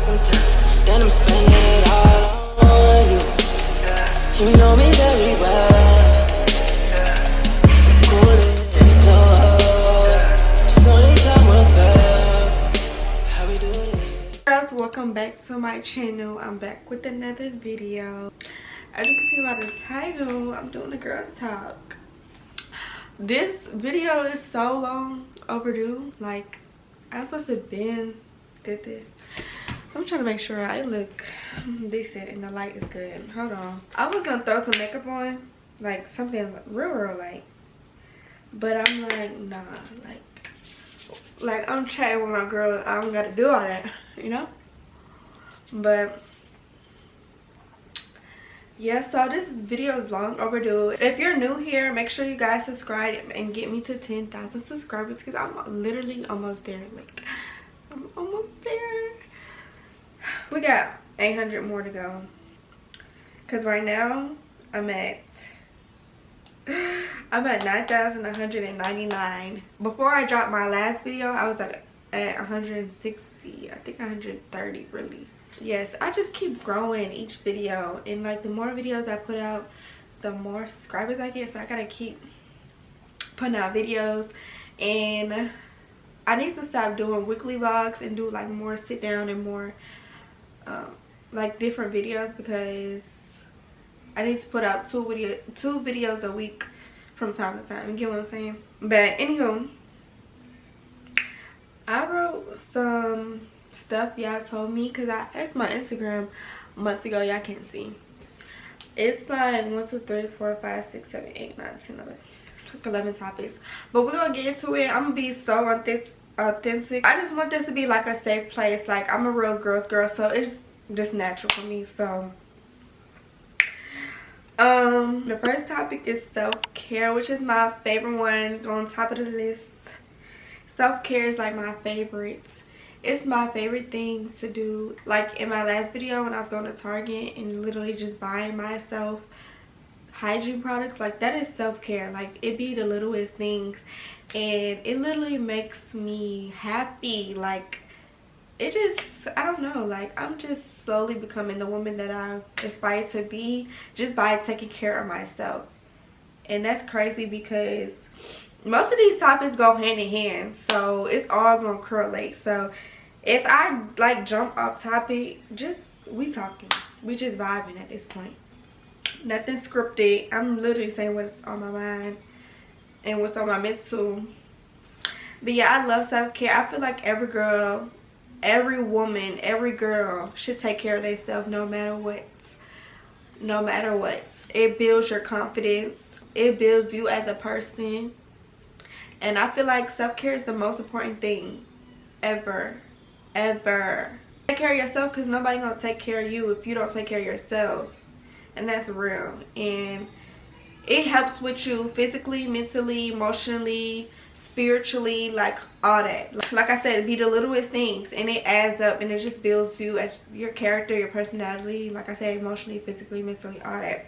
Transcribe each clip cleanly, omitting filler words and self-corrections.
some time, then I'm spending it all on you. You know me very well. The coolest to hold. It's only time will tell how we do this. Girls, welcome back to my channel. I'm back with another video. As you can see by the title, I'm doing a girls talk. This video is so long overdue. Like, I was supposed to did this. I'm trying to make sure I look decent and the light is good. Hold on. I was gonna throw some makeup on, like something real light, but I'm like, nah, like I'm chatting with my girl. I don't gotta do all that, you know. But yeah, so this video is long overdue. If you're new here, make sure you guys subscribe and get me to 10,000 subscribers, because I'm literally almost there. Like, I'm almost there. We got 800 more to go, because right now I'm at 9,199. Before I dropped my last video, I was at 160, I think 130 really. Yes, I just keep growing each video, and like the more videos I put out, the more subscribers I get. So I gotta keep putting out videos, and I need to stop doing weekly vlogs and do like more sit down and more like different videos, because I need to put out two videos a week from time to time. You get what I'm saying? But anywho, I wrote some stuff y'all told me, because I asked my Instagram months ago. Y'all can't see. It's like 1 2 3 4 5 6 7 8 9 10 11. It's like 11 topics, but we're gonna get into it. I'm gonna be so authentic. I just want this to be like a safe place. Like, I'm a real girl, so it's just natural for me. So the first topic is self-care, which is my favorite one on top of the list. Self-care is like my favorite. It's my favorite thing to do. Like in my last video when I was going to Target and literally just buying myself hygiene products, like that is self-care. Like, it be the littlest things, and it literally makes me happy. Like, it just, I don't know, like I'm just slowly becoming the woman that I aspire to be just by taking care of myself. And that's crazy, because most of these topics go hand in hand, so it's all gonna correlate. So if I like jump off topic, just we talking, we just vibing at this point. Nothing scripted. I'm literally saying what's on my mind and what's on my mental. But yeah, I love self-care. I feel like every girl, every woman, every girl should take care of themselves, no matter what. No matter what. It builds your confidence. It builds you as a person. And I feel like self-care is the most important thing ever. Take care of yourself, because nobody gonna take care of you if you don't take care of yourself. And that's real. And it helps with you physically, mentally, emotionally, spiritually, like all that. Like I said, it be the littlest things, and it adds up, and it just builds you as your character, your personality, like I said, emotionally, physically, mentally, all that.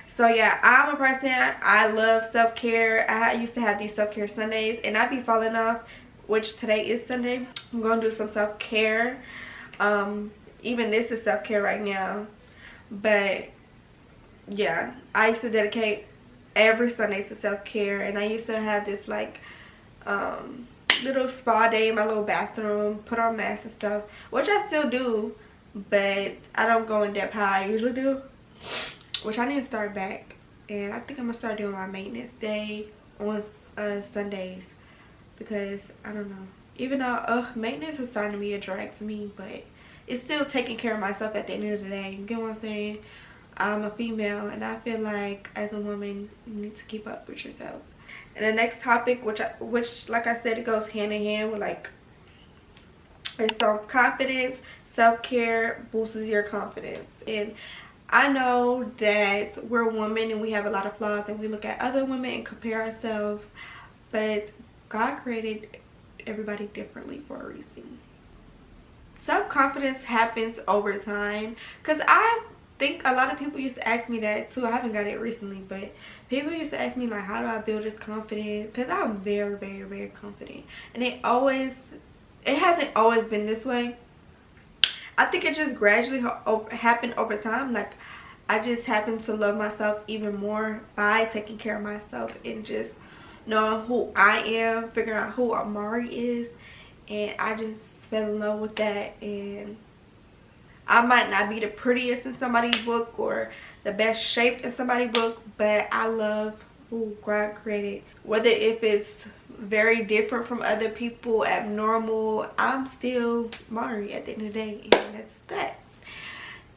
So yeah, I'm a person, I love self-care. I used to have these self-care Sundays, and I be falling off, which today is Sunday. I'm gonna do some self-care. Even this is self-care right now. But yeah, I used to dedicate every Sunday to self-care, and I used to have this like little spa day in my little bathroom, put on masks and stuff, which I still do, but I don't go in depth how I usually do, which I need to start back. And I think I'm gonna start doing my maintenance day on Sundays, because I don't know, even though maintenance is starting to be a drag to me, but it's still taking care of myself at the end of the day. You get what I'm saying? I'm a female, and I feel like as a woman you need to keep up with yourself. And the next topic, which like I said, it goes hand in hand with like, it's self-confidence. Self-care boosts your confidence. And I know that we're women and we have a lot of flaws, and we look at other women and compare ourselves, but God created everybody differently for a reason. Self-confidence happens over time, because I think a lot of people used to ask me that too. I haven't got it recently, but people used to ask me like, how do I build this confidence? Because I'm very confident, and it hasn't always been this way. I think it just gradually happened over time. Like, I just happened to love myself even more by taking care of myself and just knowing who I am, figuring out who Amari is, and I just fell in love with that. And I might not be the prettiest in somebody's book or the best shape in somebody's book, but I love who God created. Whether if it's very different from other people, abnormal, I'm still Mari at the end of the day, and that's that.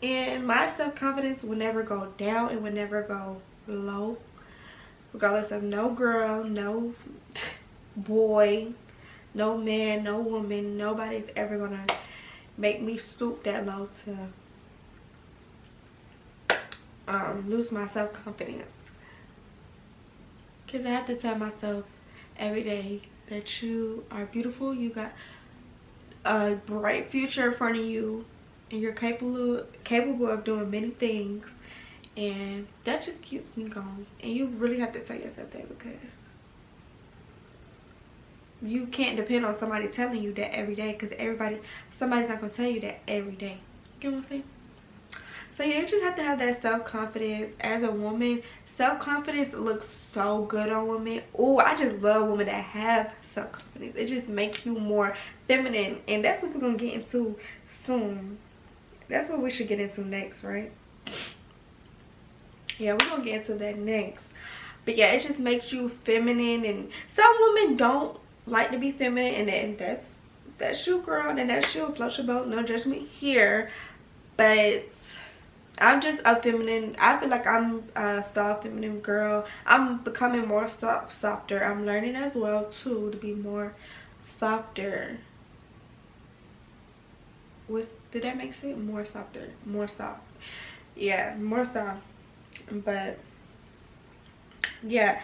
And my self-confidence will never go down, it will never go low, regardless of no girl, no boy, no man, no woman. Nobody's ever gonna make me stoop that low to lose my self-confidence, because I have to tell myself every day that you are beautiful, you got a bright future in front of you, and you're capable of doing many things, and that just keeps me going. And you really have to tell yourself that, because you can't depend on somebody telling you that every day, because somebody's not gonna tell you that every day. You know what I'm saying? So yeah, you just have to have that self-confidence. As a woman, self-confidence looks so good on women. Oh, I just love women that have self-confidence. It just makes you more feminine, and that's what we're gonna get into soon. That's what we should get into next, right? Yeah, we're gonna get into that next. But yeah, it just makes you feminine, and some women don't like to be feminine, and that's you, girl, and that's you. Float your boat, no judgment here. But I'm just a feminine. I feel like I'm a soft feminine girl. I'm becoming more softer. I'm learning as well too to be more softer. Did that make sense? More softer, more soft. Yeah, more soft. But yeah,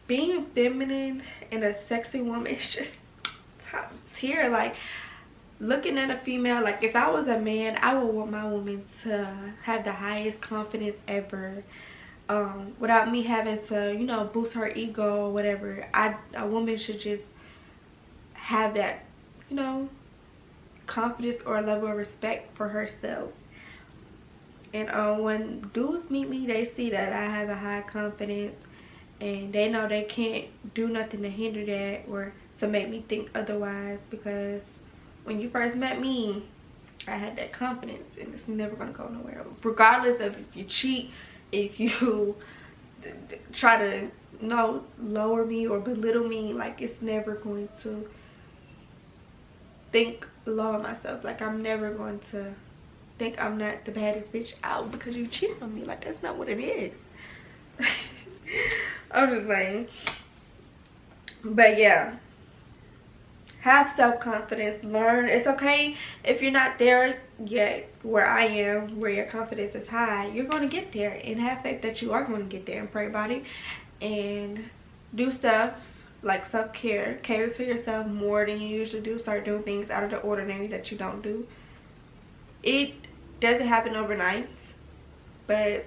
being feminine and a sexy woman is just top tier. Like, looking at a female, like if I was a man, I would want my woman to have the highest confidence ever, without me having to, you know, boost her ego or whatever. A woman should just have that, you know, confidence or a level of respect for herself. And when dudes meet me, they see that I have a high confidence, and they know they can't do nothing to hinder that or to make me think otherwise, because when you first met me, I had that confidence, and it's never gonna go nowhere. Regardless of if you cheat, if you try to, you know, lower me or belittle me, like, it's never going to think low of myself. Like, I'm never going to think I'm not the baddest bitch out because you cheated on me. Like, that's not what it is. I'm just saying. But yeah, have self-confidence. Learn. It's okay if you're not there yet where I am, where your confidence is high. You're going to get there, and have faith that you are going to get there, and pray about it, and do stuff like self-care. Cater to yourself more than you usually do. Start doing things out of the ordinary that you don't do. It doesn't happen overnight, but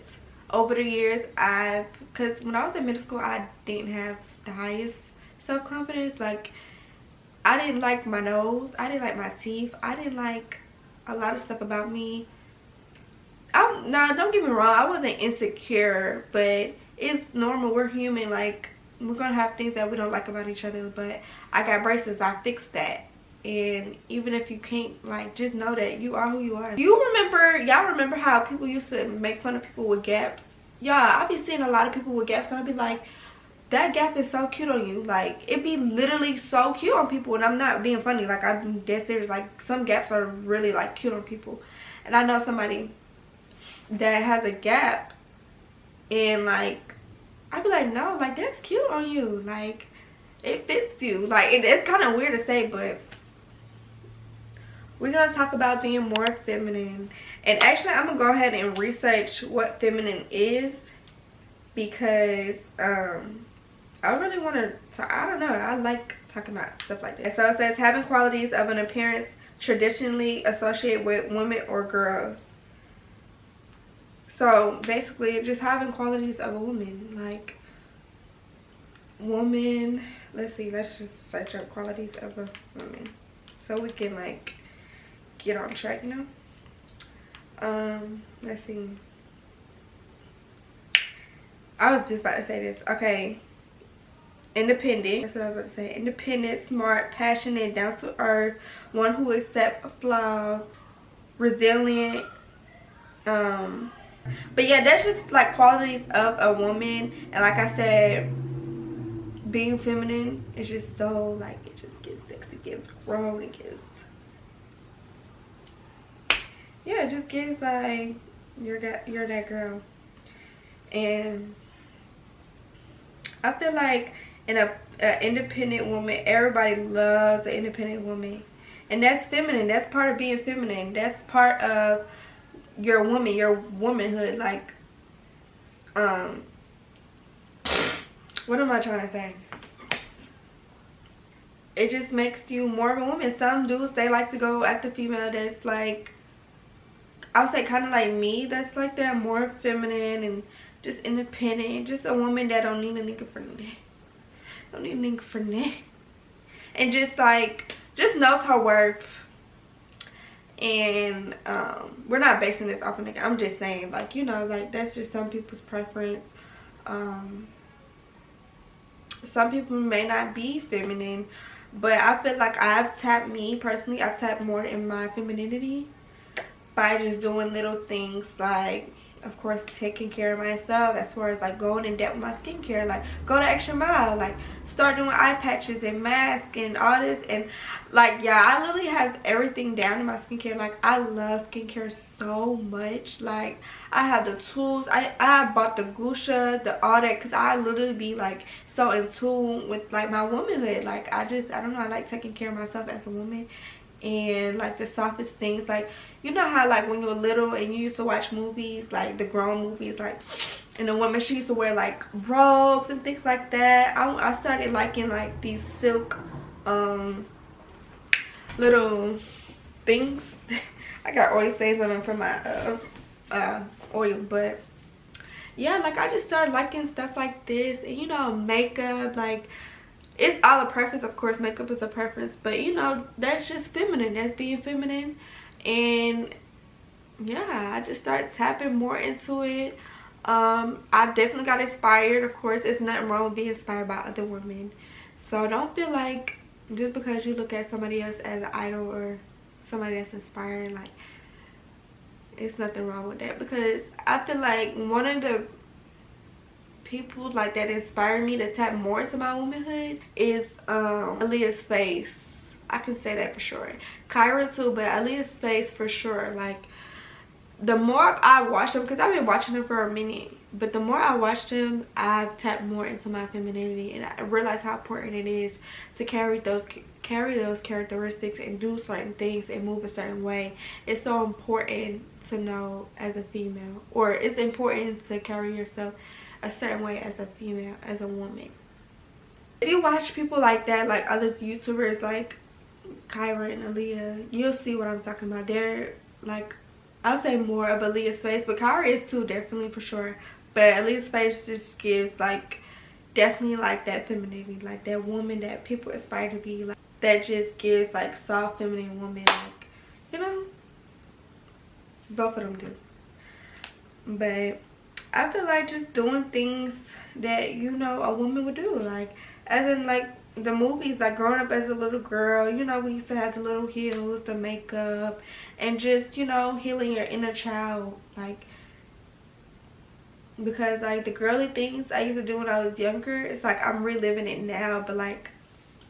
over the years, because when I was in middle school, I didn't have the highest self-confidence. Like, I didn't like my nose, I didn't like my teeth, I didn't like a lot of stuff about me. Now, don't get me wrong, I wasn't insecure, but it's normal. We're human. Like, we're gonna have things that we don't like about each other. But I got braces, I fixed that. And even if you can't, like, just know that you are who you are. Y'all remember how people used to make fun of people with gaps? Yeah, I be seeing a lot of people with gaps, and I be like, that gap is so cute on you. Like, it be literally so cute on people, and I'm not being funny. Like, I'm dead serious. Like, some gaps are really, like, cute on people. And I know somebody that has a gap, and, like, I be like, no, like, that's cute on you. Like, it fits you. Like, it's kind of weird to say, but we're gonna talk about being more feminine. And actually, I'm gonna go ahead and research what feminine is, because I really want to, I don't know, I like talking about stuff like that. So it says having qualities of an appearance traditionally associated with women or girls. So basically, just having qualities of a woman. Like, woman, let's see, let's just search up qualities of a woman so we can, like, get on track, you know. Let's see. I was just about to say this. Okay. Independent. That's what I was about to say. Independent, smart, passionate, down to earth, one who accepts flaws, resilient. But yeah, that's just like qualities of a woman. And like I said, being feminine is just so like, it just gets sexy, it gets grown, it gets, yeah, it just gets like you're that girl. And I feel like in a independent woman, everybody loves an independent woman, and that's feminine. That's part of being feminine. That's part of your woman, your womanhood. Like, what am I trying to say? It just makes you more of a woman. Some dudes, they like to go at the female that's like, I would say kind of like me, that's like that, more feminine and just independent, just a woman that don't need a nigga for nothing. Don't need a nigga for nothing. And just like, just knows her worth. And we're not basing this off of nigga. I'm just saying, like, you know, like that's just some people's preference. Some people may not be feminine, but I feel like I've tapped, me personally, I've tapped more in my femininity by just doing little things like, of course, taking care of myself as far as like going in depth with my skincare, like go the extra mile, like start doing eye patches and masks and all this. And like, yeah, I literally have everything down in my skincare. Like, I love skincare so much. Like, I have the tools, I bought the Gusha, the all that, because I literally be like so in tune with like my womanhood. Like, I don't know, I like taking care of myself as a woman. And like the softest things, like, you know how like when you were little and you used to watch movies, like the grown movies, like, and the woman, she used to wear like robes and things like that. I started liking like these silk little things. I got oil stains on them from my oil, but yeah, like I just started liking stuff like this. And you know, makeup, like, it's all a preference, of course. Makeup is a preference, but you know, that's just feminine. That's being feminine. And yeah, I just started tapping more into it. I definitely got inspired. Of course, there's nothing wrong with being inspired by other women. So don't feel like just because you look at somebody else as an idol or somebody that's inspiring, like, it's nothing wrong with that. Because I feel like one of the people like that inspired me to tap more into my womanhood is Aaliyah's face. I can say that for sure. Kyra too, but Aaliyah's face for sure. Like, the more I watch them, because I've been watching them for a minute, but the more I watch them, I've tapped more into my femininity, and I realize how important it is to carry those characteristics and do certain things and move a certain way. It's so important to know as a female, or it's important to carry yourself a certain way as a female, as a woman. If you watch people like that, like other YouTubers like Kyra and Aaliyah, you'll see what I'm talking about. They're like, I'll say more of Aaliyah's face, but Kyra is too, definitely, for sure. But Aaliyah's face just gives like, definitely like that femininity, like that woman that people aspire to be, like that just gives like soft feminine woman, like, you know, both of them do. But I feel like just doing things that, you know, a woman would do, like, as in like the movies, like growing up as a little girl, you know, we used to have the little heels, the makeup, and just, you know, healing your inner child, like, because like the girly things I used to do when I was younger, it's like I'm reliving it now, but like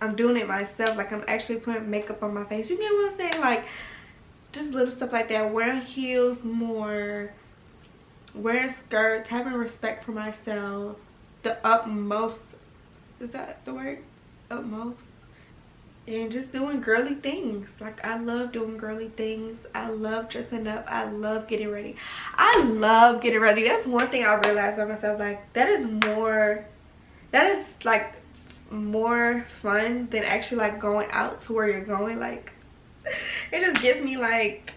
I'm doing it myself. Like, I'm actually putting makeup on my face, you get what I'm saying? Like, just little stuff like that, wearing heels more, wearing skirts, having respect for myself, the utmost, is that the word? Utmost. And just doing girly things. Like, I love doing girly things. I love dressing up. I love getting ready. I love getting ready. That's one thing I realized by myself. Like, that is like more fun than actually like going out to where you're going. Like, it just gets me like,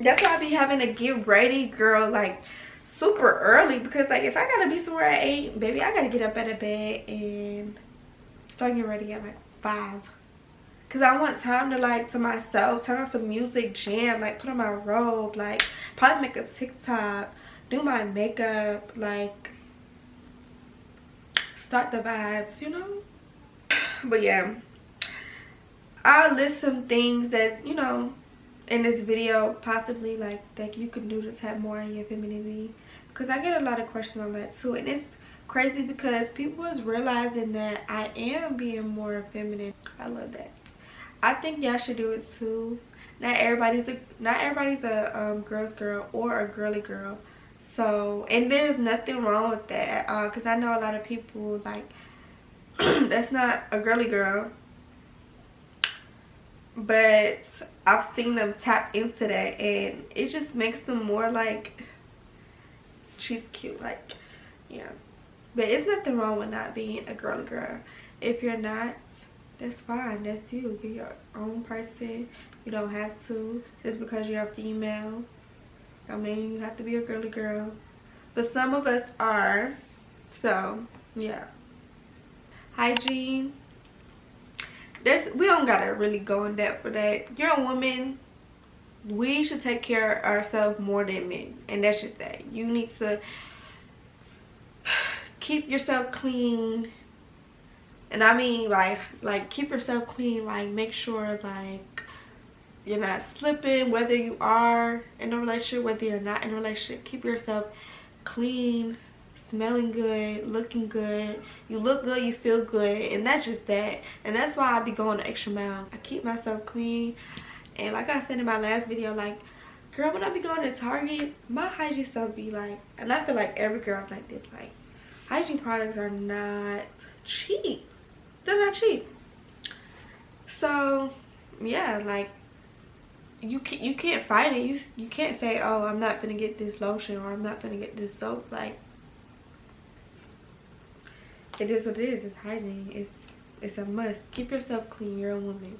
that's why I be having to get ready, girl, like super early, because like if I gotta be somewhere at 8, baby, I gotta get up out of bed and start getting ready at like 5, because I want time to like to myself, turn on some music, jam, like put on my robe, like probably make a TikTok, do my makeup, like start the vibes, you know. But yeah, I'll list some things that, you know, in this video possibly like that you can do to tap more in your femininity, because I get a lot of questions on that too. And it's crazy because people is realizing that I am being more feminine. I love that. I think y'all should do it too. Not everybody's a girl's girl or a girly girl. So, and there's nothing wrong with that at all, because I know a lot of people like that's not a girly girl, but I've seen them tap into that and it just makes them more like she's cute, like, yeah. But it's nothing wrong with not being a girly girl. If you're not, that's fine, that's you. You're your own person. You don't have to just because you're a female. I mean, you have to be a girly girl, but some of us are. So yeah. Hygiene, we don't gotta really go in depth for that. You're a woman, we should take care of ourselves more than men, and that's just that. You need to keep yourself clean, and I mean like keep yourself clean, like make sure like you're not slipping, whether you are in a relationship, whether you're not in a relationship. Keep yourself clean, smelling good, looking good. You look good, you feel good, and that's just that. And that's why I be going the extra mile. I keep myself clean, and like I said in my last video, like, girl, when I be going to Target, my hygiene stuff be like, and I feel like every girl's like this, like, hygiene products are not cheap. They're not cheap. So yeah, like, you can't fight it. You can't say, oh, I'm not gonna get this lotion or I'm not gonna get this soap. Like, it is what it is. It's hygiene. It's a must. Keep yourself clean. You're a woman.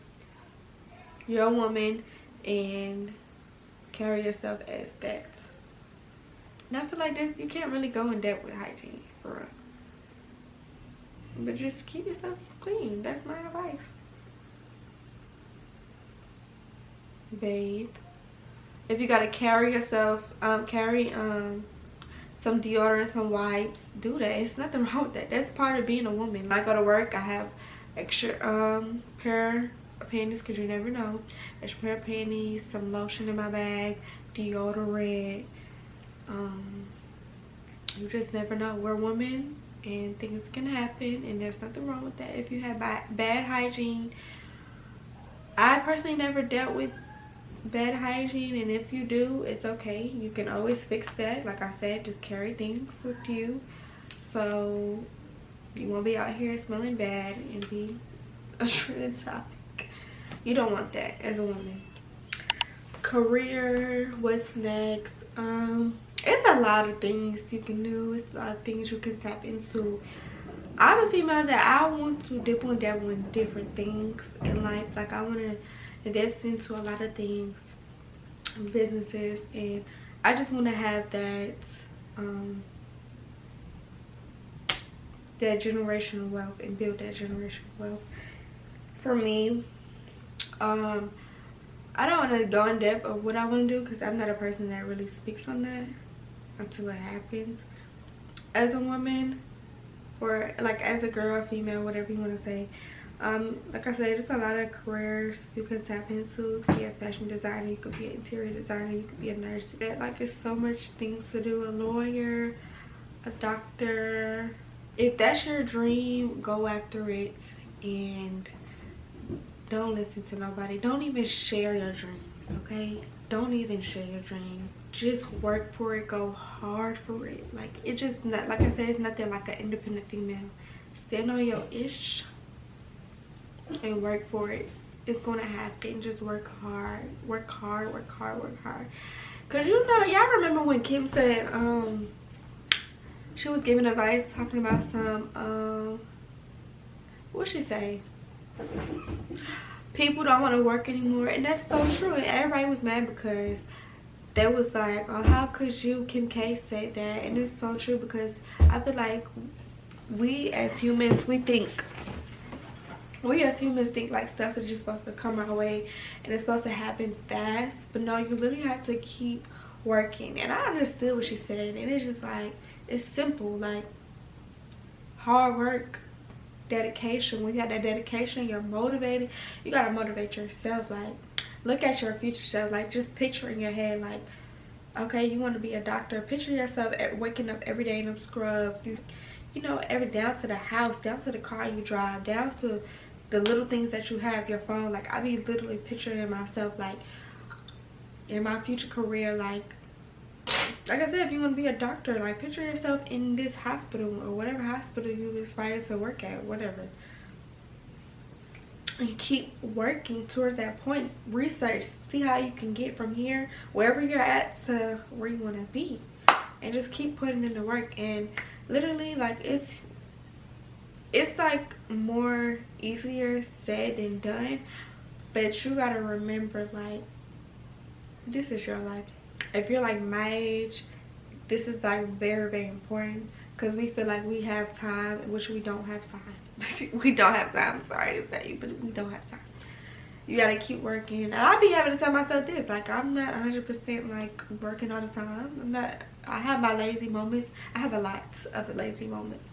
You're a woman, and carry yourself as that. And I feel like this, you can't really go in depth with hygiene, for real. But just keep yourself clean. That's my advice. Bathe. If you gotta carry yourself, carry some deodorant, some wipes, do that. It's nothing wrong with that. That's part of being a woman. When I go to work, I have extra pair of panties, because you never know. Extra pair of panties, some lotion in my bag, deodorant. You just never know. We're women and things can happen, and there's nothing wrong with that. If you have bad hygiene, I personally never dealt with bad hygiene, and if you do, it's okay. You can always fix that. Like I said, just carry things with you, so you won't be out here smelling bad and be a trending topic. You don't want that as a woman. Career, what's next? It's a lot of things you can do. It's a lot of things you can tap into. I'm a female that I want to dip and dabble in different things in life. Like, I want to invest into a lot of things, businesses, and I just want to have that that generational wealth and build that generational wealth. For me, I don't want to go in depth of what I want to do, because I'm not a person that really speaks on that until it happens. As a woman, or like as a girl, female, whatever you want to say, like I said, there's a lot of careers you can tap into. You could be a fashion designer, you could be an interior designer, you could be a nurse. Like, it's so much things to do. A lawyer, a doctor. If that's your dream, go after it, and don't listen to nobody. Don't even share your dreams, okay? Don't even share your dreams. Just work for it. Go hard for it. Like, it just not, like I said, it's nothing like an independent female. Stand on your ish and work for it. It's gonna happen. Just work hard. Work hard, work hard, work hard. Cause you know, y'all remember when Kim said she was giving advice talking about some what'd she say? People don't want to work anymore, and that's so true. And everybody was mad because they was like, oh, how could you, Kim K, say that? And it's so true, because I feel like we as humans, we think we as humans think like stuff is just supposed to come our way and it's supposed to happen fast, but no, you literally have to keep working. And I understood what she said, and it's just like, it's simple, like hard work, dedication. When you have that dedication, you're motivated. You gotta motivate yourself. Like, look at your future self. Like, just picture in your head, like, okay, you want to be a doctor. Picture yourself waking up every day in them scrubs. You know, every down to the house, down to the car you drive, down to the little things that you have, your phone. Like, I be literally picturing myself like in my future career, like I said, if you want to be a doctor, like picture yourself in this hospital or whatever hospital you aspire to work at, whatever. And keep working towards that point. Research, see how you can get from here, wherever you're at, to where you want to be. And just keep putting in the work. And literally, like, it's like more easier said than done. But you gotta remember, like, this is your life. If you're like my age, this is like very, very important, because we feel like we have time, which we don't have time. We don't have time. I'm sorry to tell you, but we don't have time. You gotta keep working. And I be having to tell myself this, like, I'm not 100% like working all the time. I'm not. I have my lazy moments. I have a lot of lazy moments,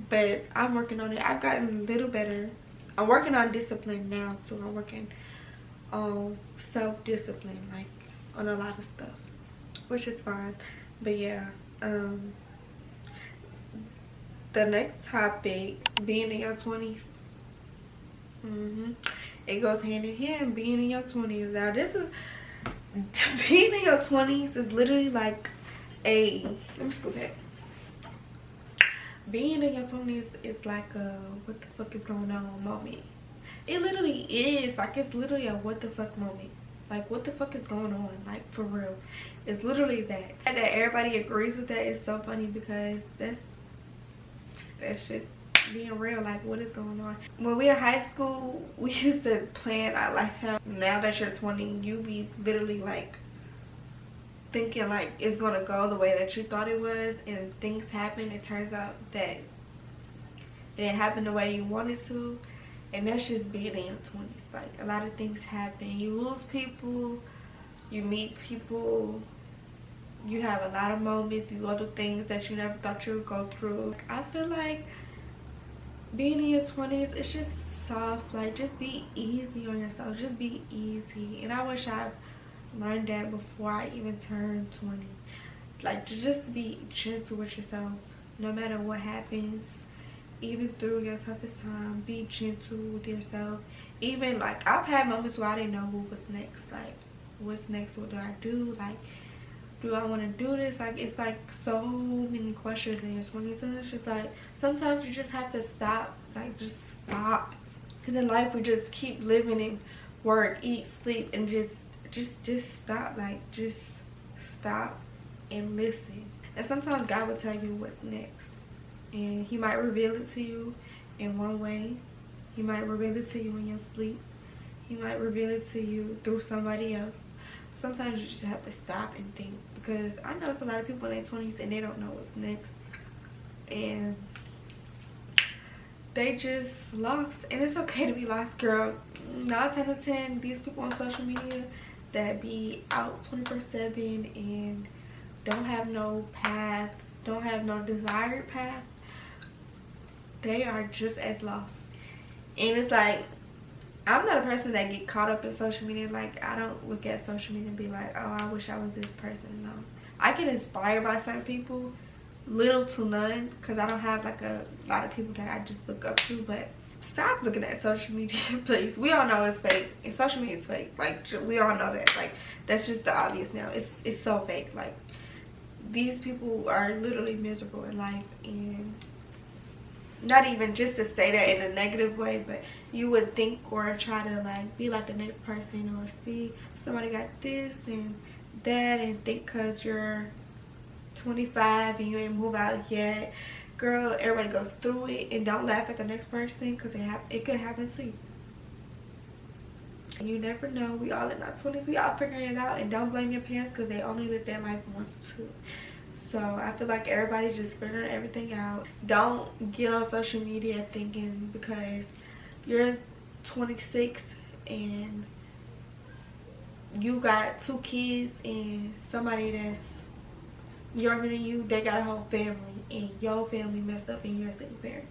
but I'm working on it. I've gotten a little better. I'm working on discipline now too. I'm working on self-discipline, like on a lot of stuff, which is fine. But yeah, the next topic, being in your 20s. It goes hand in hand, being in your 20s. Now this is, being in your 20s is literally like a, let me scoop back. Being in your 20s is like a what the fuck is going on moment. It literally is, like, it's literally a what the fuck moment. Like, what the fuck is going on? Like, for real. It's literally that. And that everybody agrees with that is so funny, because that's just being real. Like, what is going on? When we were in high school, we used to plan our lifestyle. Now that you're 20, you be literally like thinking like it's gonna go the way that you thought it was, and things happen. It turns out that it didn't happen the way you wanted to. And that's just being in your 20s. Like, a lot of things happen. You lose people, you meet people, you have a lot of moments, you go through things that you never thought you would go through. I feel like being in your 20s, it's just soft. Like, just be easy on yourself. Just be easy. And I wish I learned that before I even turned 20. Like, just be gentle with yourself, no matter what happens. Even through your toughest time, be gentle with yourself. Even, like, I've had moments where I didn't know what was next. Like, what's next? What do I do? Like, do I want to do this? Like, it's like so many questions in your 20s, and it's just like, sometimes you just have to stop. Like, just stop. Because in life, we just keep living and work, eat, sleep, and just stop. Like, just stop and listen. And sometimes God will tell you what's next. And he might reveal it to you in one way. He might reveal it to you in your sleep. He might reveal it to you through somebody else. Sometimes you just have to stop and think, because I know it's a lot of people in their 20s and they don't know what's next, and they just lost. And it's okay to be lost, girl. 9 times out of 10, these people on social media that be out 24/7 and don't have no path, don't have no desired path, they are just as lost. And it's like, I'm not a person that get caught up in social media. Like, I don't look at social media and be like, oh, I wish I was this person. No, I get inspired by certain people, little to none, because I don't have like a lot of people that I just look up to. But stop looking at social media, please. We all know it's fake, and social media is fake. Like, we all know that. Like, that's just the obvious now. It's so fake. Like, these people are literally miserable in life, and not even just to say that in a negative way, but you would think or try to like be like the next person, or see somebody got this and that, and think because you're 25 and you ain't moved out yet. Girl, everybody goes through it, and don't laugh at the next person, because it could happen to you. You never know. We all in our 20s, we all figuring it out, and don't blame your parents, because they only live their life once too. So I feel like everybody's just figuring everything out. Don't get on social media thinking because you're 26 and you got 2 kids and somebody that's younger than you, they got a whole family, and your family messed up and you're a single parent.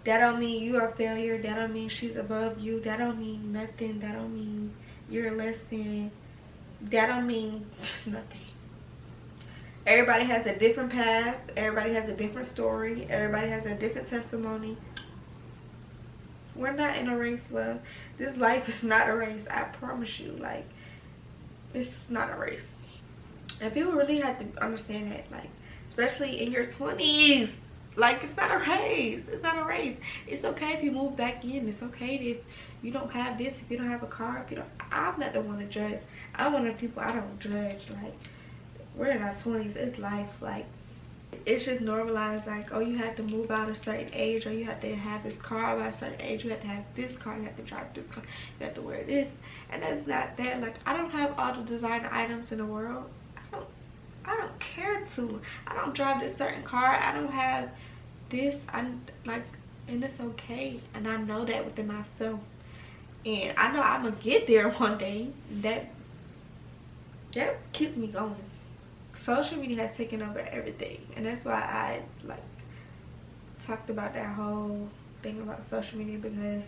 That don't mean you're a failure. That don't mean she's above you. That don't mean nothing. That don't mean you're less than. That don't mean nothing. Everybody has a different path. Everybody has a different story. Everybody has a different testimony. We're not in a race, love. This life is not a race. I promise you. Like, it's not a race. And people really have to understand that. Like, especially in your 20s. Like, it's not a race. It's not a race. It's okay if you move back in. It's okay if you don't have this, if you don't have a car, if you don't. I'm not the one to judge. I'm one of the people I don't judge. Like, we're in our 20s. It's life. Like, it's just normalized. Like, oh, you have to move out a certain age, or you have to have this car by a certain age. You have to have this car. You have to drive this car. You have to wear this. And that's not that. Like, I don't have all the designer items in the world. I don't care to. I don't drive this certain car. I don't have this. I'm like, and it's okay. And I know that within myself. And I know I'm gonna get there one day. That keeps me going. Social media has taken over everything, and that's why I like talked about that whole thing about social media, because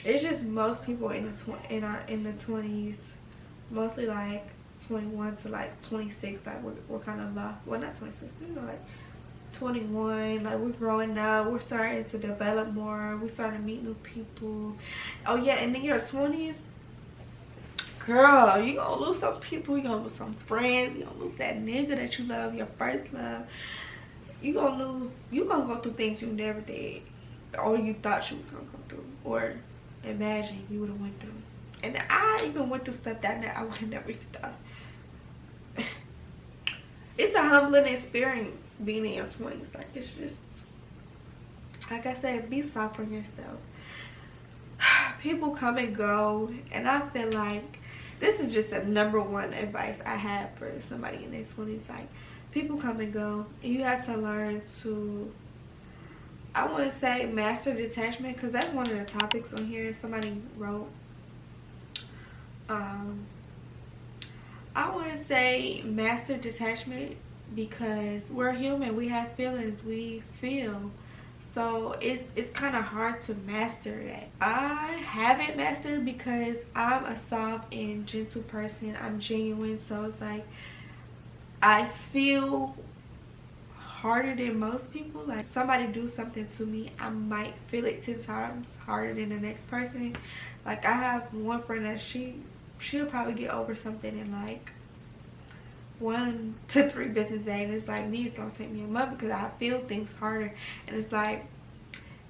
it's just most people in the 20s, mostly like 21 to like 26, like we're kind of lost. Well, not 26, you know, like 21. Like, we're growing up, we're starting to develop more, we're starting to meet new people. Oh yeah, and in your 20s, girl, you gonna lose some people, you gonna lose some friends, you gonna lose that nigga that you love, your first love. You gonna go through things you never did, or you thought you was gonna go through, or imagine you would have went through. And I even went through stuff that I would have never even thought. It's a humbling experience being in your 20s. Like, it's just, like I said, be soft on yourself. People come and go, and I feel like this is just a #1 advice I have for somebody in their 20s. Like, people come and go, and you have to learn to, I want to say, master detachment, because that's one of the topics on here somebody wrote. I want to say master detachment, because we're human, we have feelings, we feel. So it's kind of hard to master that. I haven't mastered because I'm a soft and gentle person. I'm genuine, so it's like I feel harder than most people. Like, somebody do something to me, I might feel it 10 times harder than the next person. Like, I have one friend that she'll probably get over something in like 1 to 3 business days, and it's like me, it's gonna take me a month, because I feel things harder. And it's like,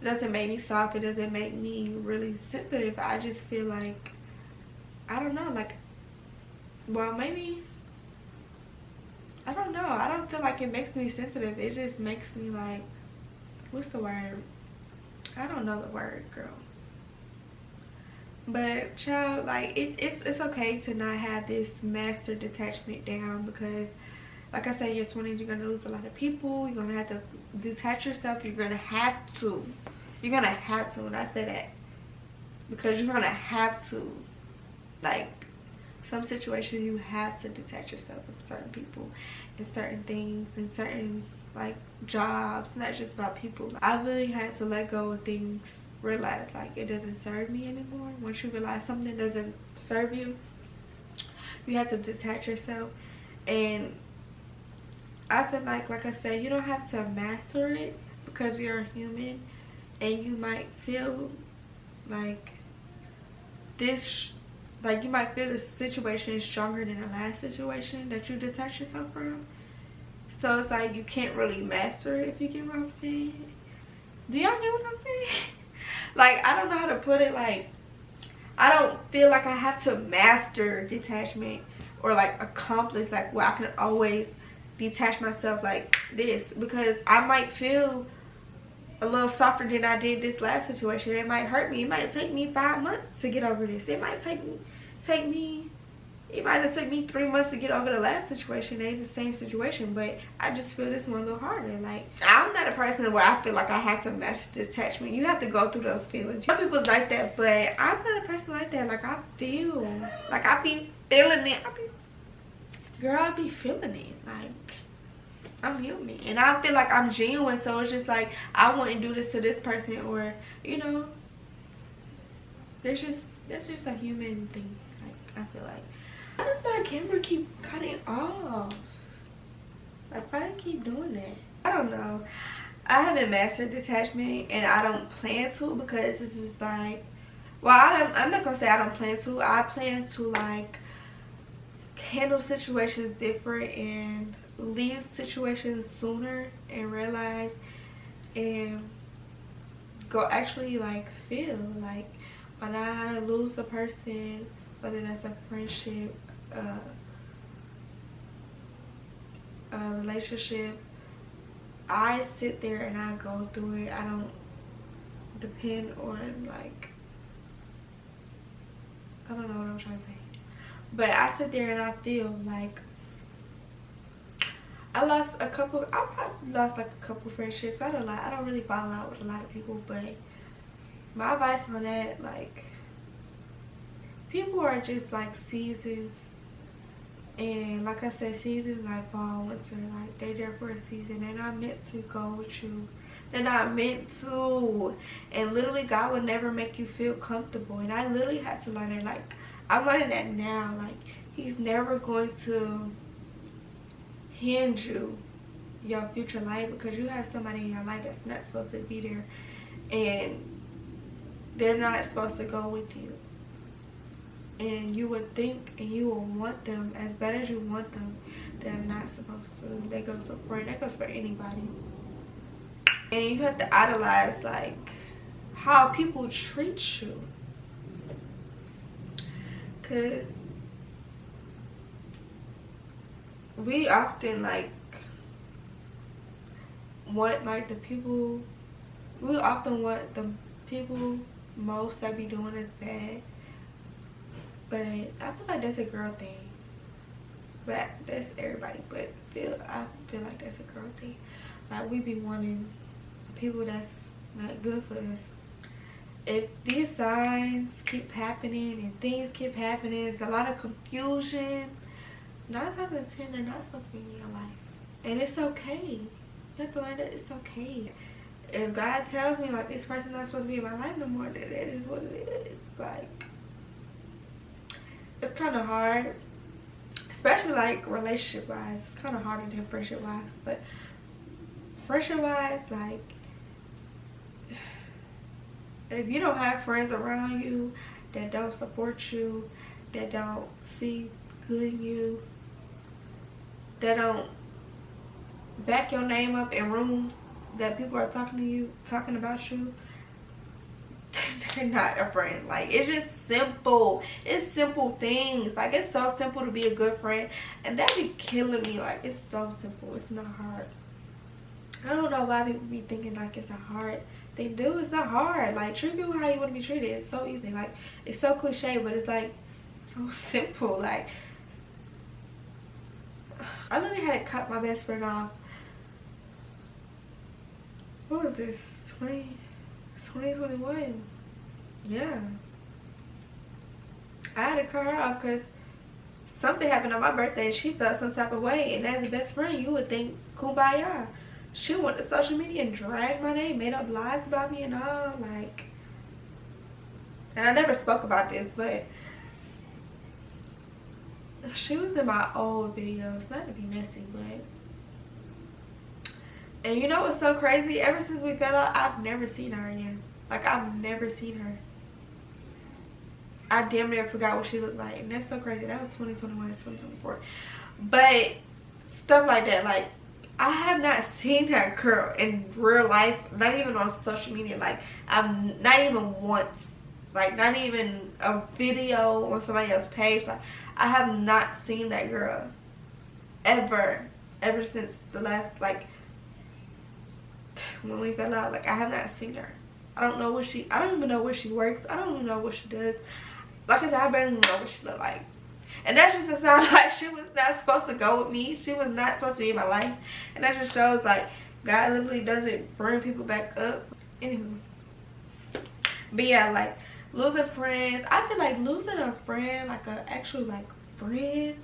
it doesn't make me soft, it doesn't make me really sensitive. I just feel like, I don't know, like, well, maybe, I don't know, I don't feel like it makes me sensitive. It just makes me like, what's the word? I don't know the word, girl. But child, like, it's okay to not have this master detachment down, because like I said, in your 20s, you're gonna lose a lot of people. You're gonna have to detach yourself. You're gonna have to, and I say that because you're gonna have to. Like, some situations you have to detach yourself from certain people and certain things and certain like jobs. Not just about people. I really had to let go of things, realize like it doesn't serve me anymore. Once you realize something doesn't serve you, you have to detach yourself. And I feel like I said, you don't have to master it, because you're a human, and you might feel like this, like you might feel this situation is stronger than the last situation that you detach yourself from. So it's like you can't really master it, if you get what I'm saying. Do y'all get what I'm saying? Like, I don't know how to put it. Like, I don't feel like I have to master detachment or like accomplish like where I can always detach myself like this, because I might feel a little softer than I did this last situation. It might hurt me. It might take me 5 months to get over this. It might take me It might have took me 3 months to get over the last situation. They the same situation, but I just feel this one a little harder. Like, I'm not a person where I feel like I have to master detachment. You have to go through those feelings. Some people's like that, but I'm not a person like that. Like, I feel, like, I be feeling it. Girl, I be feeling it. Like, I'm human, and I feel like I'm genuine. So it's just like, I wouldn't do this to this person, or, you know, that's just a human thing. Like, I feel like, why does my camera keep cutting off? Like, why do I keep doing that? I don't know. I haven't mastered detachment, and I don't plan to, because it's just like, well, I'm not gonna say I don't plan to. I plan to, like, handle situations different and leave situations sooner and realize and go actually, like, feel like when I lose a person, whether that's a friendship, a relationship, I sit there and I go through it. I don't depend on, like, I don't know what I'm trying to say, but I sit there and I feel like I probably lost like a couple friendships. I don't really fall out with a lot of people, but my advice on that, like, people are just like seasons. And like I said, seasons like fall, winter, like, they're there for a season. They're not meant to go with you. They're not meant to. And literally, God will never make you feel comfortable. And I literally had to learn it. Like, I'm learning that now. Like, he's never going to hand you your future life, because you have somebody in your life that's not supposed to be there. And they're not supposed to go with you. And you would think and you will want them as bad as you want them. They're not supposed to. That goes for anybody. And you have to idolize, like, how people treat you. Because we often, like, want, like, the people, we often want the people most that be doing us bad. But I feel like that's a girl thing. But that's everybody. But I feel like that's a girl thing. Like, we be wanting people that's not good for us. If these signs keep happening and things keep happening, it's a lot of confusion. 9 times out of 10, they're not supposed to be in your life. And it's okay. You have to learn that it's okay. If God tells me, like, this person's not supposed to be in my life no more, then that is what it is. Like, it's kind of hard, especially, like, relationship wise. It's kind of harder than friendship wise, but friendship wise, like, if you don't have friends around you that don't support you, that don't see good in you, that don't back your name up in rooms that people are talking about you, they're not a friend. Like, it's just simple. It's simple things. Like, it's so simple to be a good friend, and that be killing me. Like, it's so simple. It's not hard. I don't know why people be thinking like it's a hard thing to do. It's not hard. Like, treat people how you want to be treated. It's so easy. Like, it's so cliche, but it's, like, so simple. Like, I literally had to cut my best friend off. What was this? 2021. Yeah, I had to cut her off because something happened on my birthday and she felt some type of way, and as a best friend you would think kumbaya. She went to social media and dragged my name, made up lies about me and all, like, and I never spoke about this, but she was in my old videos, not to be messy, but, and you know what's so crazy? Ever since we fell out, I've never seen her again. Like, I've never seen her. I damn near forgot what she looked like, and that's so crazy. That was 2021, it's 2024. But stuff like that, like, I have not seen that girl in real life, not even on social media. Like, I'm not even once, like, not even a video on somebody else's page. Like, I have not seen that girl ever since the last, like, when we fell out. Like, I have not seen her. I don't even know where she works. I don't even know what she does. Like I said, I barely even know what she look like. And that just sounds like she was not supposed to go with me. She was not supposed to be in my life. And that just shows like God literally doesn't bring people back up. Anywho. But yeah, like losing friends. I feel like losing a friend, like an actual like friend,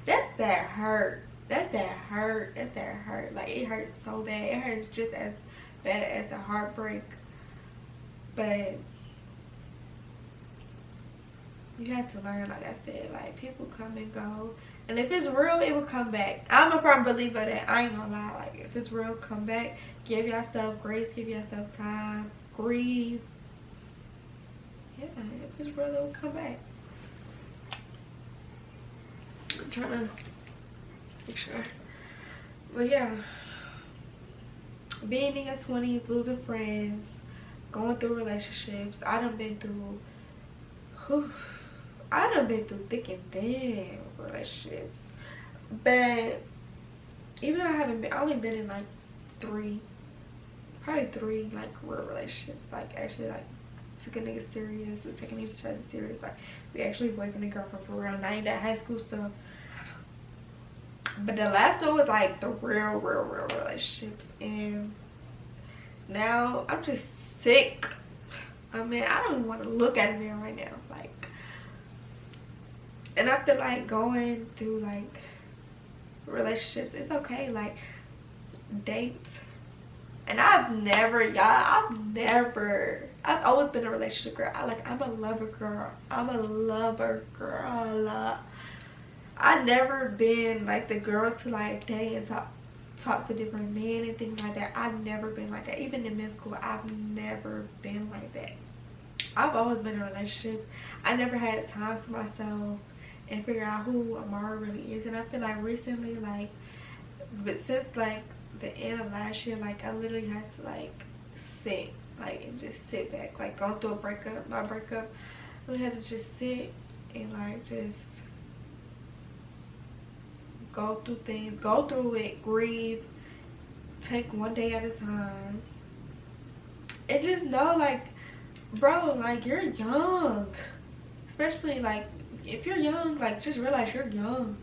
that's that hurt. That's that hurt. That's that hurt. Like it hurts so bad. It hurts just as bad as a heartbreak. But you have to learn, like I said, like people come and go. And if it's real, it will come back. I'm a firm believer that I ain't gonna lie. Like if it's real, come back. Give yourself grace. Give yourself time. Grieve. Yeah, if it's real, it will come back. I'm trying to make sure. But yeah, being in your 20s, losing friends, going through relationships. I done been through thick and thin relationships. But even though I only been in like probably three like real relationships. Like actually like took a nigga serious, we taking each other serious. Like we actually boyfriend and girlfriend for real. Not even that high school stuff. But the last one was like the real relationships. And now I'm just sick. I mean, I don't want to look at a man right now. Like, and I feel like going through like relationships, it's okay. Like, date. And I've always been a relationship girl. I'm a lover girl. I've never been like the girl to like date and talk to different men and things like that. I've never been like that. Even in middle school, I've never been like that. I've always been in a relationship. I never had time to myself and figure out who Amara really is. And I feel like recently, like, but since like the end of last year, like I literally had to like sit, like, and just sit back, like going through my breakup. I really had to just sit and like just go through things, go through it, grieve, take one day at a time, and just know, like, bro, like, you're young. Especially like if you're young, like, just realize you're young.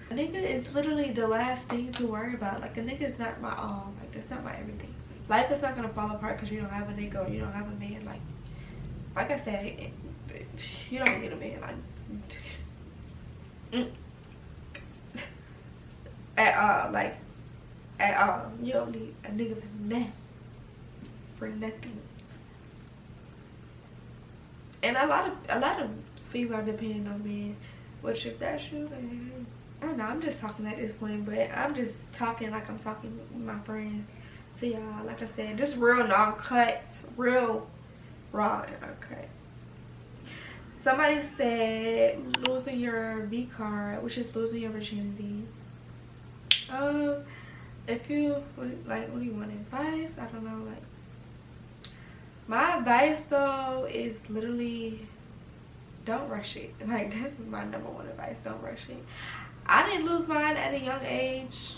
A nigga is literally the last thing to worry about. Like, a nigga is not my all. Like, that's not my everything. Life is not gonna fall apart because you don't have a nigga or you don't have a man. Like I said, you don't get a man. Like, at all. Like, at all. You don't need a nigga for nothing. For nothing. And a lot of females depend on men. Which, if that's you, then I don't know. I'm just talking at this point, but I'm just talking like I'm talking with my friends to y'all. Like I said, this real non-cut, real raw and uncut. Somebody said losing your Vcard, which is losing your virginity. If you like, what do you want, advice? I don't know. Like, my advice though is literally don't rush it. Like, that's my number one advice. Don't rush it. I didn't lose mine at a young age.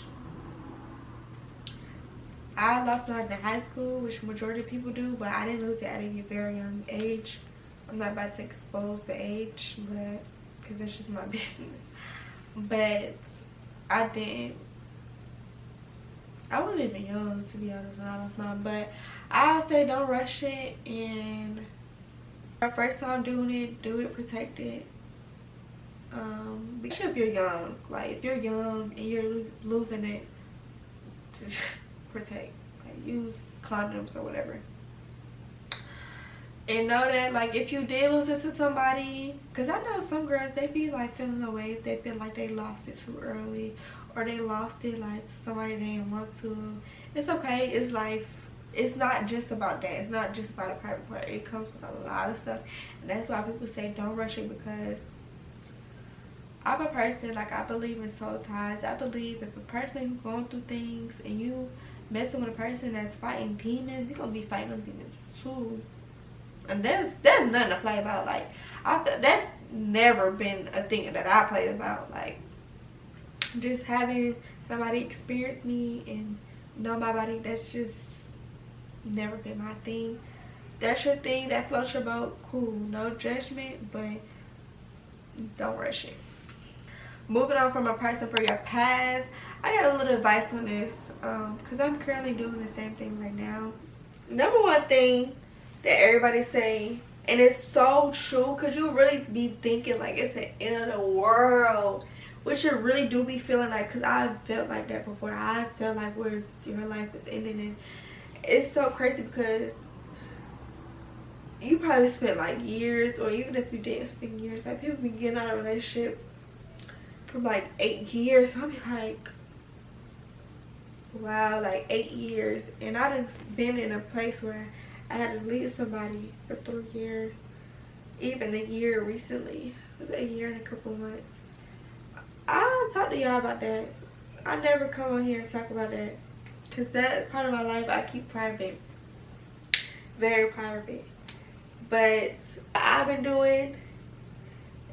I lost mine in high school, which majority of people do, but I didn't lose it at a very young age. I'm not about to expose the age, but because that's just my business. But I didn't. I wasn't even young, to be honest, when I lost mine. But I'll say don't rush it, and our first time doing it, do it, protect it. Especially if you're young. Like, if you're young and you're losing it, to protect. Like, use condoms or whatever. And know that, like, if you did lose it to somebody, because I know some girls, they be like feeling away if they feel like they lost it too early, or they lost it like to somebody they didn't want to. It's okay. It's life. It's not just about that. It's not just about a private part. It comes with a lot of stuff, and that's why people say don't rush it, because I'm a person, like, I believe in soul ties. I believe if a person going through things and you messing with a person that's fighting demons, you're gonna be fighting them demons too. And there's nothing to play about. Like, that's never been a thing that I played about. Like, just having somebody experience me and know my body, that's just never been my thing. That's your thing, that floats your boat, cool, no judgment, but don't rush it. moving on from a person for your past. I got a little advice on this because I'm currently doing the same thing right now. Number one thing that everybody say, and it's so true, because you really be thinking like it's the end of the world, which you really do be feeling like, because I felt like that before. I felt like where your life was ending, and it's so crazy because you probably spent like years, or even if you didn't spend years, like people be getting out of a relationship for like 8 years. So I'll be like, wow, like 8 years. And I done been in a place where I had to leave somebody for 3 years, even a year recently. It was a year and a couple months. I don't talk to y'all about that. I never come on here and talk about that, because that part of my life I keep private, very private. But I've been doing,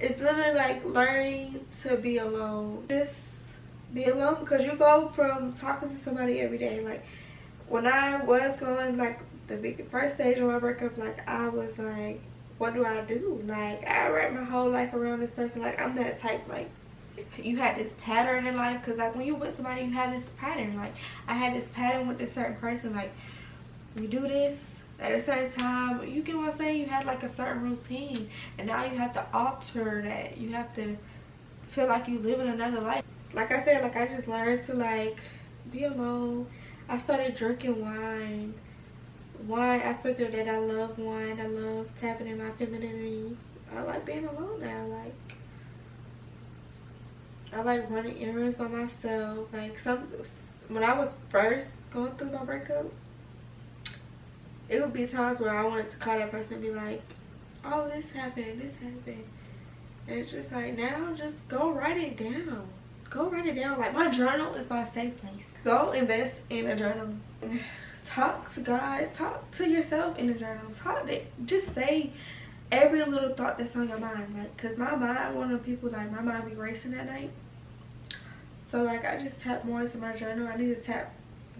it's literally like learning to be alone. Just be alone, because you go from talking to somebody every day. Like when I was going like the first stage of my breakup, like I was like, what do I do? Like I wrap my whole life around this person. Like I'm that type. Like you had this pattern in life, because like when you're with somebody you have this pattern. Like I had this pattern with this certain person. Like we do this at a certain time, you get what I'm saying? You had like a certain routine, and now you have to alter that. You have to feel like you live in another life. Like I said, like I just learned to like be alone. I started drinking wine. I figured that I love wine. I love tapping in my femininity. I like being alone now. Like I like running errands by myself. Like when I was first going through my breakup, it would be times where I wanted to call that person and be like, oh, this happened. And it's just like, now just go write it down. Go write it down. Like my journal is my safe place. Go invest in a journal. Talk to God. Talk to yourself in a journal. Just say every little thought that's on your mind. Like, cause my mind, one of the people, like my mind be racing at night. So like I just tap more into my journal. I need to tap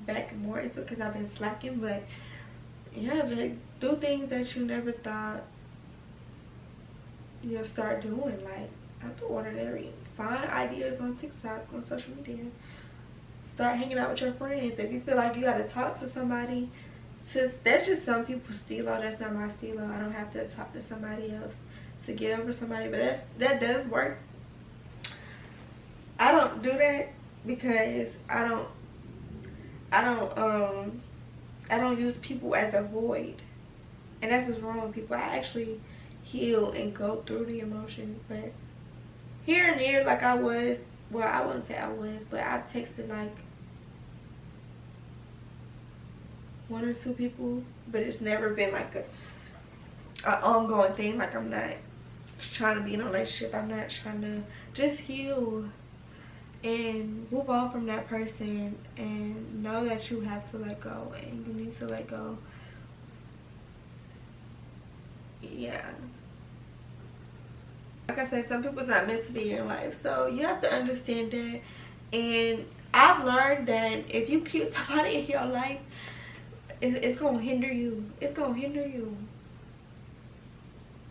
back more into it because I've been slacking. But yeah, like do things that you never thought you'll start doing. Like out the ordinary. Find ideas on TikTok, on social media. Start hanging out with your friends. If you feel like you gotta talk to somebody, that's just some people's stilo. That's not my stilo. I don't have to talk to somebody else to get over somebody, but that does work. I don't do that because I don't use people as a void, and that's what's wrong with people. I actually heal and go through the emotions, but here and there, like I wouldn't say I was, but I've texted like 1 or 2 people, but it's never been like a ongoing thing. Like I'm not trying to be in a relationship. I'm not trying to, just heal and move on from that person and know that you have to let go and you need to let go. Yeah. Like I said, some people's not meant to be in your life, so you have to understand that. And I've learned that if you keep somebody in your life, it's gonna hinder you. It's gonna hinder you.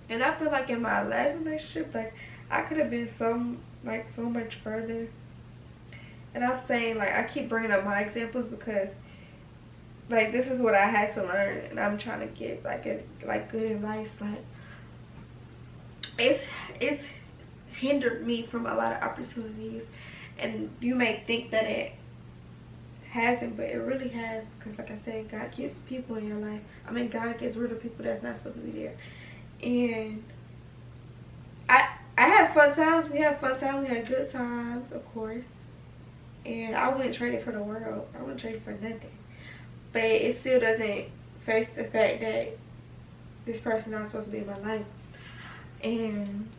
And I feel like in my last relationship, like I could have been so much further. And I'm saying, like, I keep bringing up my examples because like this is what I had to learn, and I'm trying to give like good advice. Like it's hindered me from a lot of opportunities, and you may think that it hasn't, but it really has, because like I said, God keeps people in your life. I mean, God gets rid of people that's not supposed to be there. And I had fun times. We had fun times. We had good times, of course. And I wouldn't trade it for the world. I wouldn't trade it for nothing. But it still doesn't face the fact that this person not supposed to be in my life. And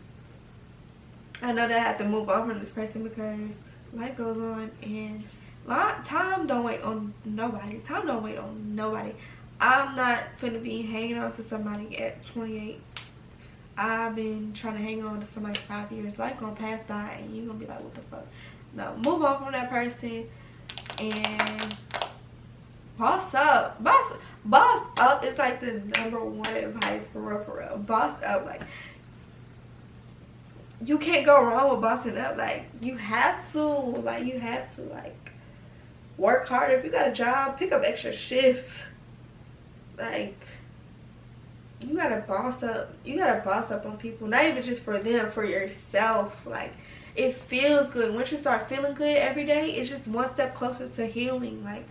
I know that I have to move on from this person because life goes on, and time don't wait on nobody. Time don't wait on nobody. I'm not finna be hanging on to somebody at 28. I've been trying to hang on to somebody 5 years. Life gonna pass by and you're gonna be like, what the fuck? No, move on from that person and boss up. Boss up is like the #1 advice for real. Boss up. Like you can't go wrong with bossing up. Like, you have to. Like, you have to, like, work hard. If you got a job, pick up extra shifts. Like, you gotta boss up. You gotta boss up on people. Not even just for them, for yourself. Like, it feels good. Once you start feeling good every day, it's just one step closer to healing. Like,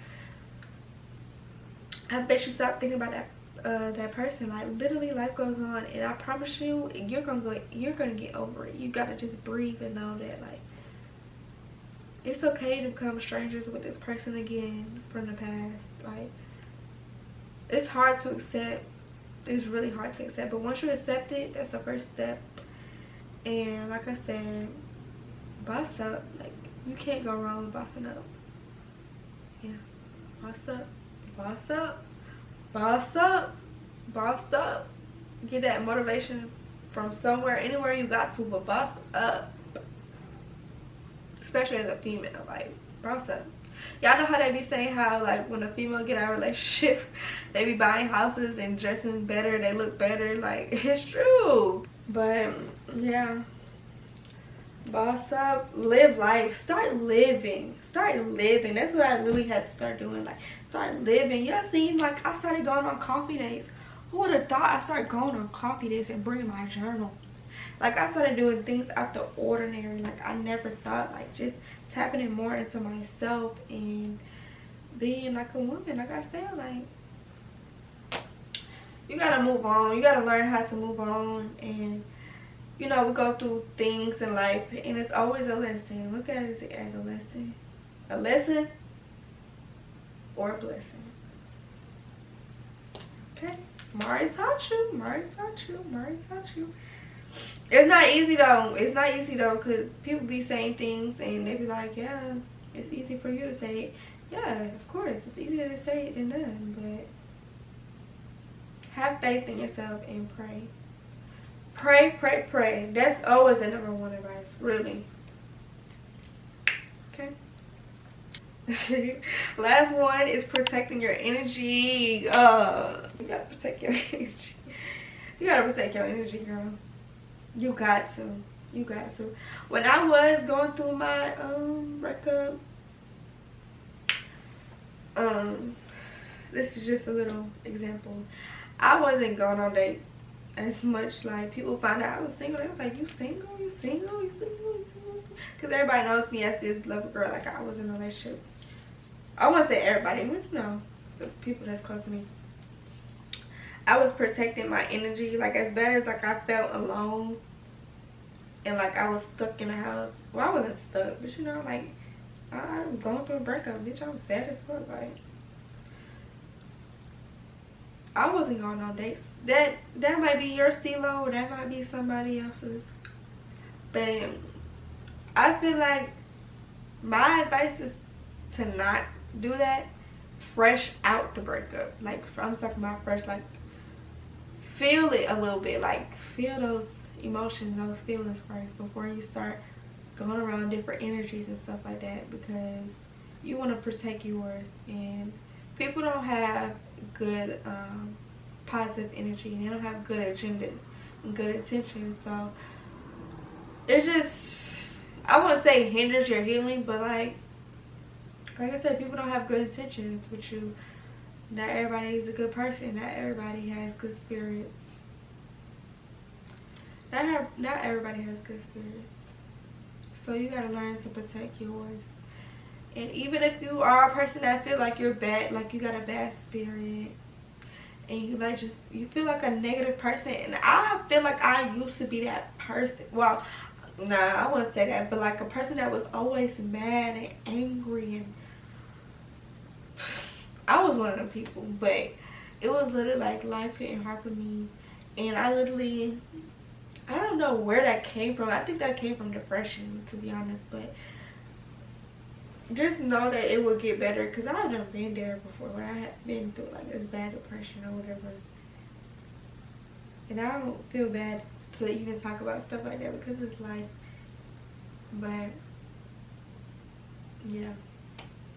I bet you stop thinking about that person. Like, literally, life goes on, and I promise you, you're gonna get over it. You gotta just breathe and know that, like, it's okay to become strangers with this person again from the past. Like, it's hard to accept. It's really hard to accept, but once you accept it, that's the first step. And like I said, boss up. Like, you can't go wrong with bossing up. Yeah, boss up, boss up, boss up, boss up. Get that motivation from somewhere, anywhere you got to, but boss up. Especially as a female, like, boss up. Y'all know how they be saying how, like, when a female get out of a relationship, they be buying houses and dressing better, they look better. Like, it's true. But yeah, boss up, live life, start living. That's what I really had to start doing. Like, start living. Y'all seen, like, I started going on coffee dates. Who would have thought I started going on coffee dates and bringing my journal? Like, I started doing things out the ordinary. Like, I never thought, like, just tapping in more into myself and being like a woman. Like I said, like, you gotta move on. You gotta learn how to move on. And, you know, we go through things in life, and it's always a lesson. Look at it as a lesson. A lesson or a blessing. Okay? Mari taught you. Mari taught you. Mari taught you. It's not easy though. It's not easy though, because people be saying things and they be like, yeah, it's easy for you to say it. Yeah, of course, it's easier to say it than done. But have faith in yourself and pray. Pray, pray, pray. That's always the #1 advice, really. Okay. Last one is protecting your energy. You gotta protect your energy. You gotta protect your energy, girl. You got to. You got to. When I was going through my breakup, this is just a little example. I wasn't going on dates as much. Like, people find out I was single. They was like, you single? You single? You single? You single? Because everybody knows me as this lover girl. Like, I was in a relationship. I won't say everybody, but you know, the people that's close to me. I was protecting my energy. Like, as bad as, like, I felt alone and like I was stuck in the house. Well, I wasn't stuck, but you know, like, I'm going through a breakup, bitch. I'm sad as fuck. Like, I wasn't going on dates. That might be your stilo, or that might be somebody else's. But I feel like my advice is to not do that fresh out the breakup. Like, I'm talking about fresh, like, feel it a little bit. Like, feel those emotions, those feelings first before you start going around different energies and stuff like that, because you want to protect yours. And people don't have good positive energy, and they don't have good agendas and good intentions. So it just, I wouldn't say hinders your healing, but like I said, people don't have good intentions with you. Not everybody is a good person. Not everybody has good spirits. Not everybody has good spirits. So you gotta learn to protect yours. And even if you are a person that feel like you're bad, like you got a bad spirit, and you like you feel like a negative person, and I feel like I used to be that person. Well, nah, I wouldn't say that, but like a person that was always mad and angry, and I was one of them people. But it was literally like life hitting hard for me, and I don't know where that came from. I think that came from depression, to be honest. But just know that it will get better, because I haven't been there before when I had been through like this bad depression or whatever. And I don't feel bad to even talk about stuff like that, because it's life. But yeah,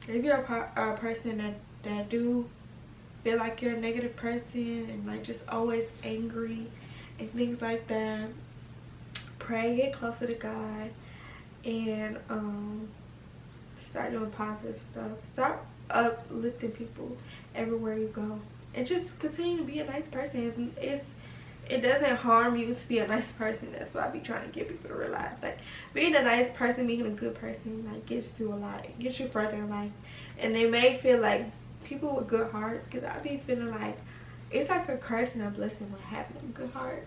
if you're a person that do feel like you're a negative person and like just always angry and things like that, pray, get closer to God, and start doing positive stuff. Start uplifting people everywhere you go, and just continue to be a nice person. It doesn't harm you to be a nice person. That's why I be trying to get people to realize, like, being a nice person, being a good person, like, gets you a lot. It gets you further in life. And they may feel like people with good hearts, because I be feeling like it's like a curse and a blessing with having a good heart.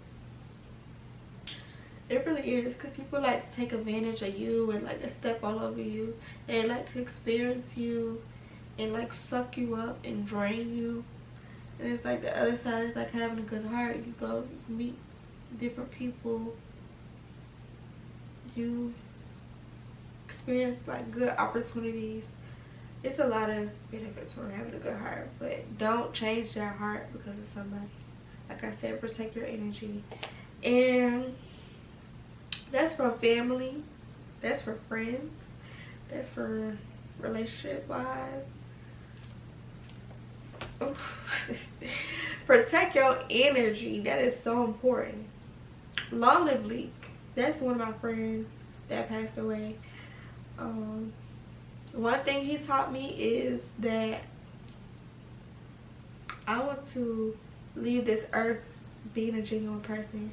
It really is, because people like to take advantage of you and like to step all over you. They like to experience you and like suck you up and drain you. And it's like the other side is like having a good heart. You go meet different people, you experience like good opportunities. It's a lot of benefits from having a good heart, but don't change that heart because of somebody. Like I said, protect your energy. And that's for family, that's for friends, that's for relationship wise. Protect your energy. That is so important. Long live Leak. That's one of my friends that passed away. One thing he taught me is that I want to leave this earth being a genuine person.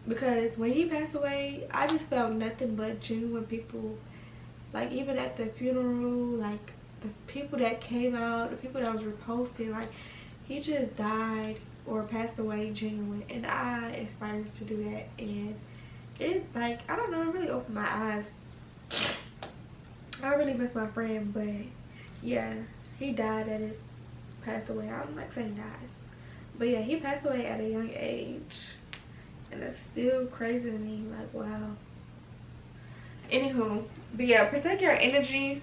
Because when he passed away, I just felt nothing but genuine people. Like, even at the funeral, like, the people that came out, the people that was reposting, like, he just died or passed away genuine, and I aspire to do that. And it, like, I don't know, it really opened my eyes. I really miss my friend, but yeah, he died at it, passed away. I'm not saying died, but yeah, he passed away at a young age, and it's still crazy to me. Like, wow. Anywho, but yeah, protect your energy.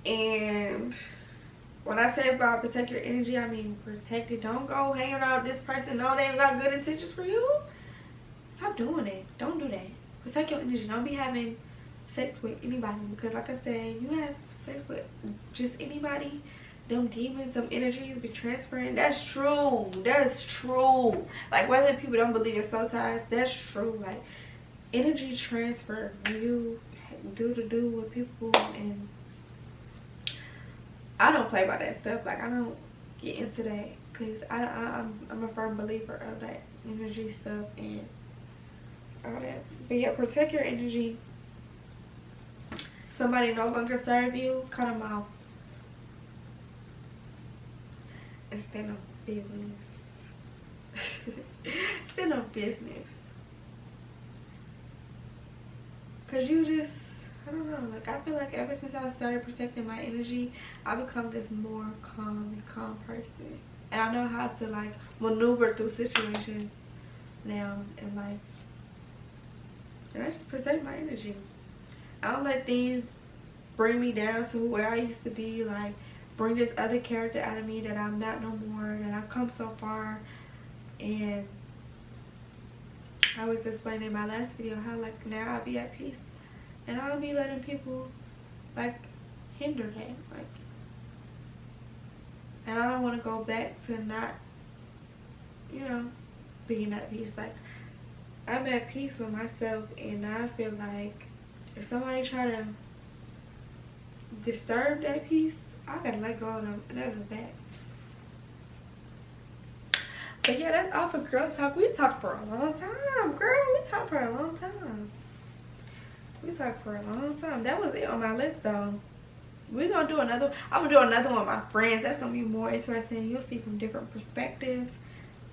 And when I say about protect your energy, I mean protect it. Don't go hanging out with this person. No, they ain't got good intentions for you. Stop doing it. Don't do that. Protect your energy. Don't be having sex with anybody, because like I said, you have sex with just anybody, them demons, them energies be transferring. That's true. That's true. Like, whether people don't believe in soul ties, that's true. Like, energy transfer when you do with people. And I don't play by that stuff. Like, I don't get into that, because I'm a firm believer of that energy stuff and all that. But yeah, protect your energy. Somebody no longer serve you, cut them off and stand on business. Stand on business. Cause you just, I don't know, like, I feel like ever since I started protecting my energy, I become this more calm person. And I know how to, like, maneuver through situations now in life. And I just protect my energy. I don't let things bring me down to where I used to be, like bring this other character out of me that I'm not no more, that I've come so far. And I was explaining in my last video how, like, now I be at peace, and I don't be letting people, like, hinder that, like, and I don't want to go back to not, you know, being at peace. Like, I'm at peace with myself, and I feel like if somebody try to disturb that peace, I gotta let go of them, and that's a fact. But yeah, that's all for girl talk. We talked for a long time, girl. We talked for a long time. That was it on my list, though. We're gonna do another. I'm gonna do another one with my friends. That's gonna be more interesting. You'll see from different perspectives.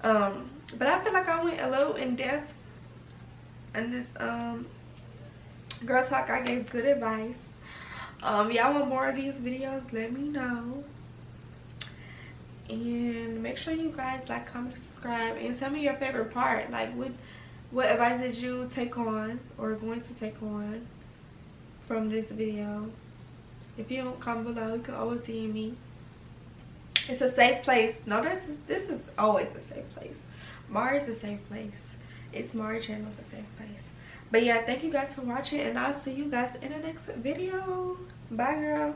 But I feel like I went a little in depth in this girl talk. I gave good advice. Y'all want more of these videos, let me know. And make sure you guys like, comment, subscribe, and tell me your favorite part. Like, what advice did you take on or going to take on from this video? If you don't, comment below. You can always DM me. It's a safe place. No, this is always a safe place. Mari's a safe place. It's Mari channel's a safe place. But yeah, thank you guys for watching, and I'll see you guys in the next video. Bye, girl.